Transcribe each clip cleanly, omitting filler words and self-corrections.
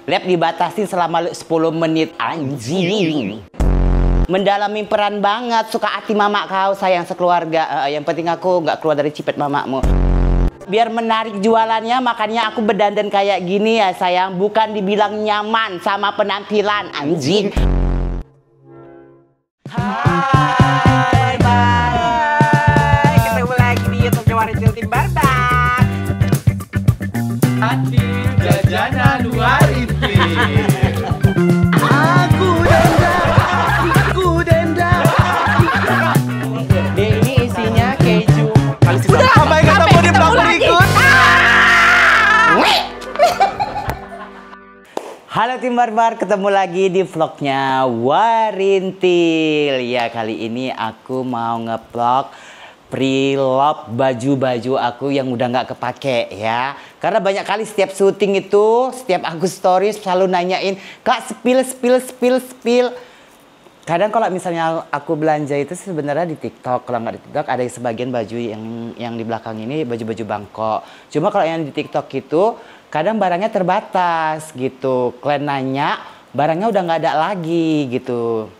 Lab dibatasi selama 10 menit. Anjing. Mendalami peran banget, suka hati mama kau, sayang sekeluarga. Yang penting aku nggak keluar dari cipet mamamu. Biar menarik jualannya, makanya aku berdandan kayak gini ya sayang. Bukan dibilang nyaman sama penampilan. Anjing. Hai, bye. Ketemu lagi di YouTube Warintil Tim Bardak. Hati jajanan Warintil. Aku denda. Dia ini isinya keju. Udah, sampai ketemu di vlog berikut. Halo Tim Barbar, ketemu lagi di vlognya Warintil. Ya, kali ini aku mau nge-vlog pre-love baju-baju aku yang udah nggak kepake ya. Karena banyak kali setiap syuting itu, setiap aku stories selalu nanyain, "Kak, spill." Kadang kalau misalnya aku belanja itu sebenarnya di TikTok. Kalau nggak di TikTok ada sebagian baju yang di belakang ini baju-baju Bangkok. Cuma kalau yang di TikTok itu kadang barangnya terbatas gitu. Kalian nanya, barangnya udah nggak ada lagi gitu.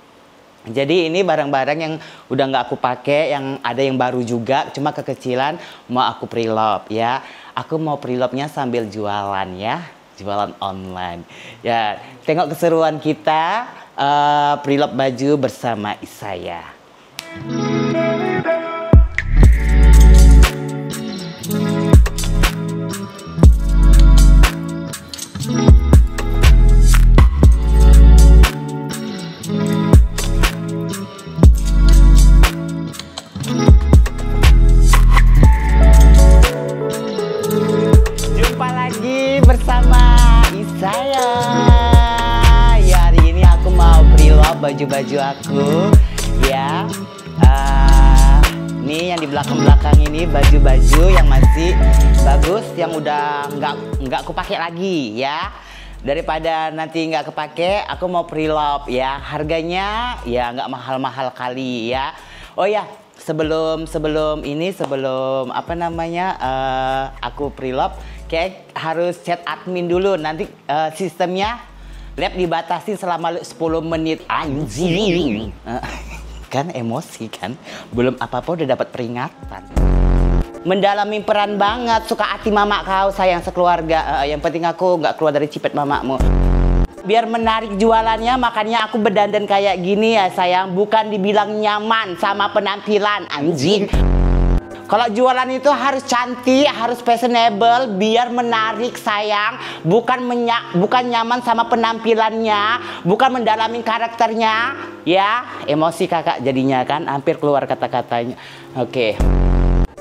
Jadi ini barang-barang yang udah nggak aku pakai, yang ada yang baru juga, cuma kekecilan mau aku pre-love ya. Aku mau pre-love-nya sambil jualan ya, jualan online. Ya, tengok keseruan kita pre-love baju bersama Isaya. Baju-baju aku ya. Nih yang di belakang-belakang ini baju-baju yang masih bagus, yang udah nggak aku pakai lagi ya. Daripada nanti nggak kepake, aku mau pre-love ya. Harganya ya nggak mahal-mahal kali ya. Oh ya, sebelum apa namanya aku pre-love, kayak harus chat admin dulu. Nanti sistemnya lab dibatasi selama 10 menit. Anjing. Kan emosi kan. Belum apa-apa udah dapat peringatan. Mendalami peran banget, suka hati mama kau, sayang sekeluarga. Yang penting aku nggak keluar dari cipet mamamu. Biar menarik jualannya, makanya aku berdandan kayak gini ya sayang. Bukan dibilang nyaman sama penampilan. Anjing. Kalau jualan itu harus cantik, harus fashionable, biar menarik sayang. Bukan nyaman sama penampilannya, bukan mendalami karakternya. Ya, emosi kakak jadinya kan, hampir keluar kata-katanya. Oke.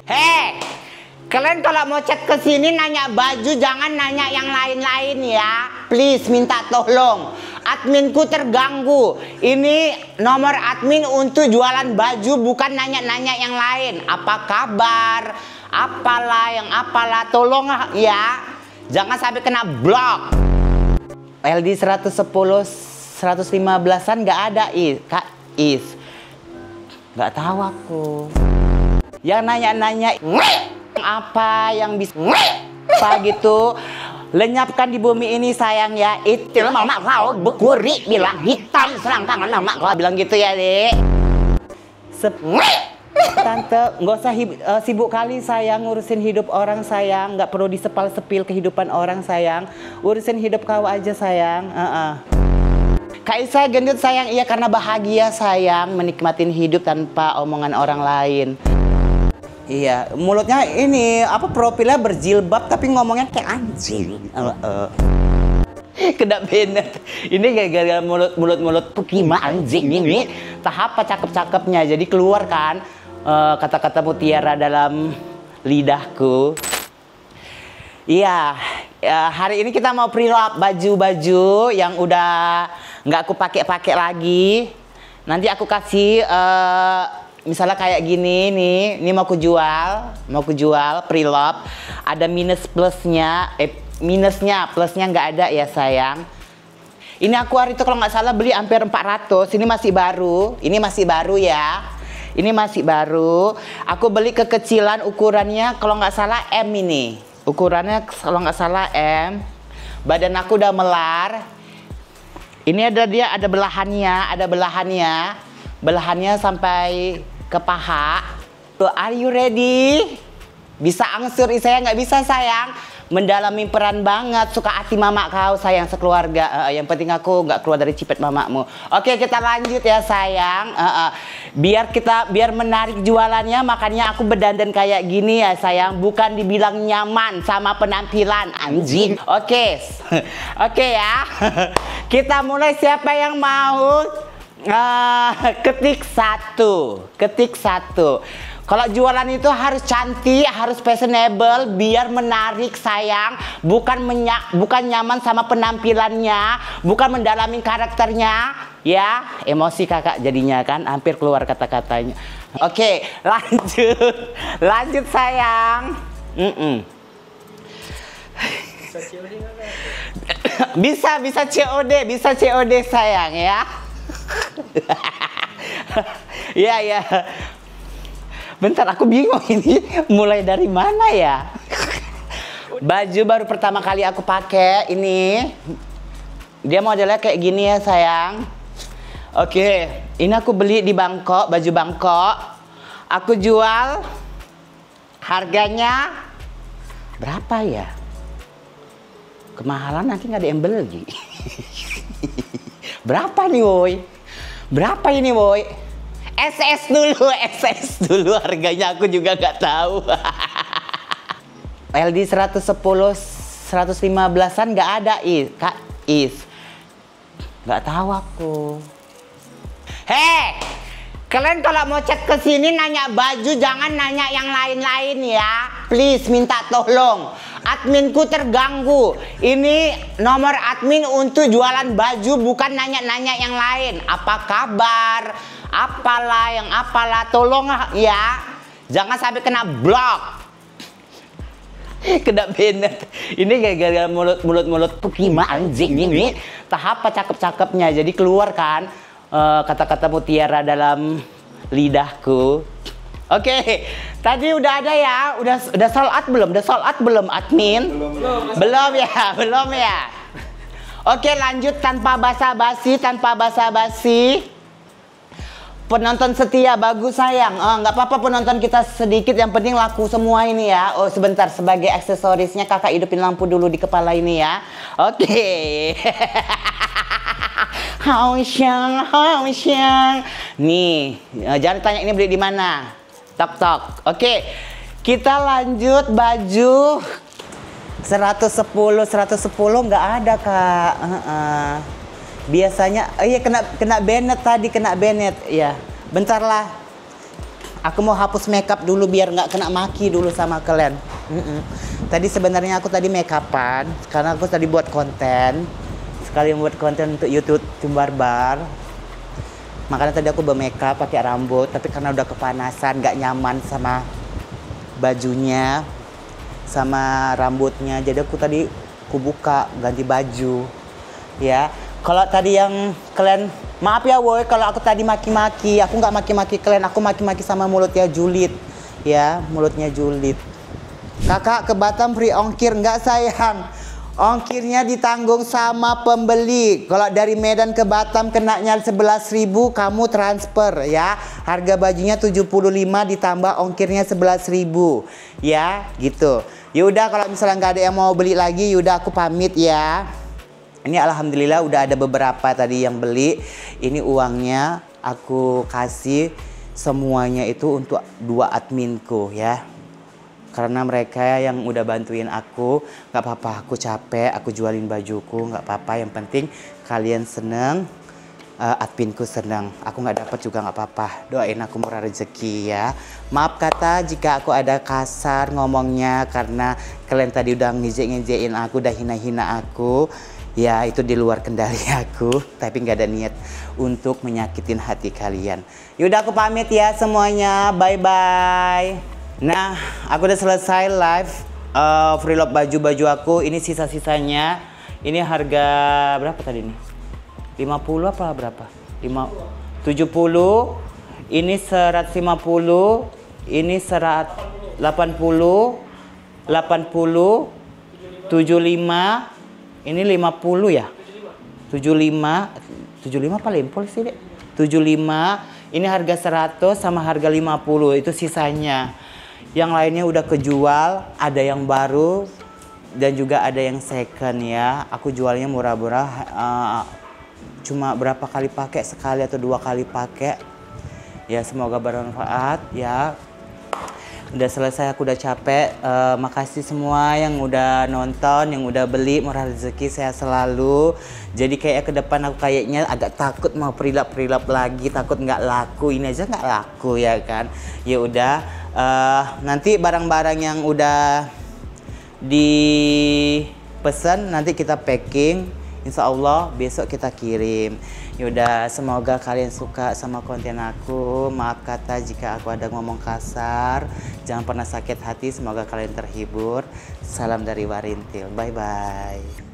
Hei, kalian kalau mau chat ke sini nanya baju, jangan nanya yang lain-lain ya. Please, minta tolong. Adminku terganggu. Ini nomor admin untuk jualan baju, bukan nanya-nanya yang lain. Apa kabar? Apalah. Tolong ya. Jangan sampai kena blok. LD 110, 115-an nggak ada Kak Is. Nggak tahu aku. Yang nanya-nanya apa yang bisa apa gitu. Lenyapkan di bumi ini sayang ya. Itu mama kau bekuri bilang hitam serang tangan mama kau bilang gitu ya dek. Tante nggak usah sibuk kali sayang ngurusin hidup orang sayang. Nggak perlu disepal-sepil kehidupan orang sayang. Urusin hidup kau aja sayang. Kak Isa gendut sayang, iya karena bahagia sayang menikmatin hidup tanpa omongan orang lain. Iya, mulutnya ini apa profilnya berjilbab tapi ngomongnya kayak anjing. Kena benet. Ini gara-gara mulut gimana anjing ini. Tahap apa cakep-cakepnya. Jadi keluar kan kata-kata mutiara dalam lidahku. Iya, hari ini kita mau pre-love baju-baju yang udah nggak aku pakai lagi. Nanti aku kasih misalnya kayak gini nih, ini mau ku jual pre-love. Ada minusnya, plusnya nggak ada ya sayang. Ini aku hari itu kalau nggak salah beli hampir 400. Ini masih baru ya. Ini masih baru. Aku beli kekecilan, ukurannya kalau nggak salah M ini. Ukurannya kalau nggak salah M. Badan aku udah melar. Ini ada belahannya sampai ke paha. Are you ready? Bisa angsur, saya nggak bisa sayang. Mendalami peran banget, suka hati mama kau sayang sekeluarga. Yang penting aku nggak keluar dari cipet mamamu. Oke, kita lanjut ya sayang. Biar menarik jualannya, makanya aku berdandan kayak gini ya sayang. Bukan dibilang nyaman sama penampilan anjing. Oke, oke ya. Kita mulai, siapa yang mau? Ketik satu. Kalau jualan itu harus cantik, harus fashionable, biar menarik sayang. Bukan nyaman sama penampilannya, bukan mendalami karakternya. Ya, emosi kakak jadinya kan, hampir keluar kata-katanya. Oke, lanjut sayang. Bisa COD sayang ya. Ya. Bentar, aku bingung ini mulai dari mana ya? Baju baru pertama kali aku pakai ini. Dia modelnya kayak gini ya sayang. Oke, ini aku beli di Bangkok, baju Bangkok. Aku jual, harganya berapa ya? Kemahalan nanti nggak ada yang beli. Berapa nih woi? Berapa ini woi? SS dulu harganya aku juga nggak tahu. LD 110 115-an nggak ada Kak Is. Nggak tahu aku. Hei, kalian kalau mau chat ke sini nanya baju jangan nanya yang lain-lain ya. Please minta tolong. Adminku terganggu. Ini nomor admin untuk jualan baju, bukan nanya-nanya yang lain. Apa kabar? Apalah, tolong ya. Jangan sampai kena blok. Kena benet. Ini gara-gara mulut gimana anjing ini. Tahap cakep-cakepnya. Jadi keluar kan kata-kata mutiara dalam lidahku. Oke, tadi udah ada ya. Udah sold out belum? Udah sold out belum admin? Belum ya. Oke, lanjut tanpa basa-basi. Penonton setia, bagus sayang. Nggak apa-apa penonton kita sedikit, yang penting laku semua ini ya. Oh sebentar, sebagai aksesorisnya kakak hidupin lampu dulu di kepala ini ya. Oke. Hausyang. Nih, jangan tanya ini beli di mana. Tok. Oke, kita lanjut baju 110 nggak ada kak. Biasanya, iya kena Bennett tadi, ya. Bentar lah, aku mau hapus makeup dulu biar nggak kena maki dulu sama kalian. Tadi sebenarnya aku tadi makeupan karena aku tadi buat konten, sekali buat konten untuk YouTube Cumbarbar. Makanya tadi aku bermakeup pakai rambut, tapi karena udah kepanasan, nggak nyaman sama bajunya, sama rambutnya, jadi aku tadi buka ganti baju, ya. Kalau tadi yang kalian, maaf ya woi kalau aku tadi maki-maki, aku nggak maki-maki kalian, aku maki-maki sama mulutnya julid, ya, mulutnya julid. Kakak ke Batam free ongkir nggak sayang? Ongkirnya ditanggung sama pembeli. Kalau dari Medan ke Batam kenanya 11.000, kamu transfer ya. Harga bajunya 75 ditambah ongkirnya 11.000, ya, gitu. Yaudah kalau misalnya nggak ada yang mau beli lagi, yaudah aku pamit ya. Ini alhamdulillah udah ada beberapa tadi yang beli. Ini uangnya aku kasih semuanya itu untuk 2 adminku ya. Karena mereka yang udah bantuin aku. Gak apa-apa, aku capek, aku jualin bajuku, gak apa-apa. Yang penting kalian seneng, adminku seneng. Aku gak dapat juga gak apa-apa. Doain aku murah rezeki ya. Maaf kata jika aku ada kasar ngomongnya, karena kalian tadi udah ngejek-ngejekin aku, udah hina-hina aku. Ya itu di luar kendali aku, tapi nggak ada niat untuk menyakitin hati kalian. Yaudah aku pamit ya semuanya, bye-bye. Nah, aku udah selesai live free love baju-baju aku. Ini sisa-sisanya. Ini harga berapa tadi nih? 50 apa berapa? 70. Ini 150. Ini 180. 80. 75. Ini 50 ya? 75 apa lempol sih, Dek? 75. Ini harga 100 sama harga 50. Itu sisanya. Yang lainnya udah kejual, ada yang baru dan juga ada yang second ya. Aku jualnya murah-murah, cuma berapa kali pakai, sekali atau 2 kali pakai. Ya semoga bermanfaat ya. Udah selesai, aku udah capek. Makasih semua yang udah nonton, yang udah beli. Murah rezeki saya selalu. Jadi kayak ke depan aku kayaknya agak takut mau prenup lagi, takut nggak laku. Ini aja nggak laku ya kan. Ya udah, nanti barang-barang yang udah dipesan nanti kita packing. Insya Allah besok kita kirim. Yaudah, semoga kalian suka sama konten aku. Maaf kata jika aku ada ngomong kasar. Jangan pernah sakit hati, semoga kalian terhibur. Salam dari Warintil. Bye-bye.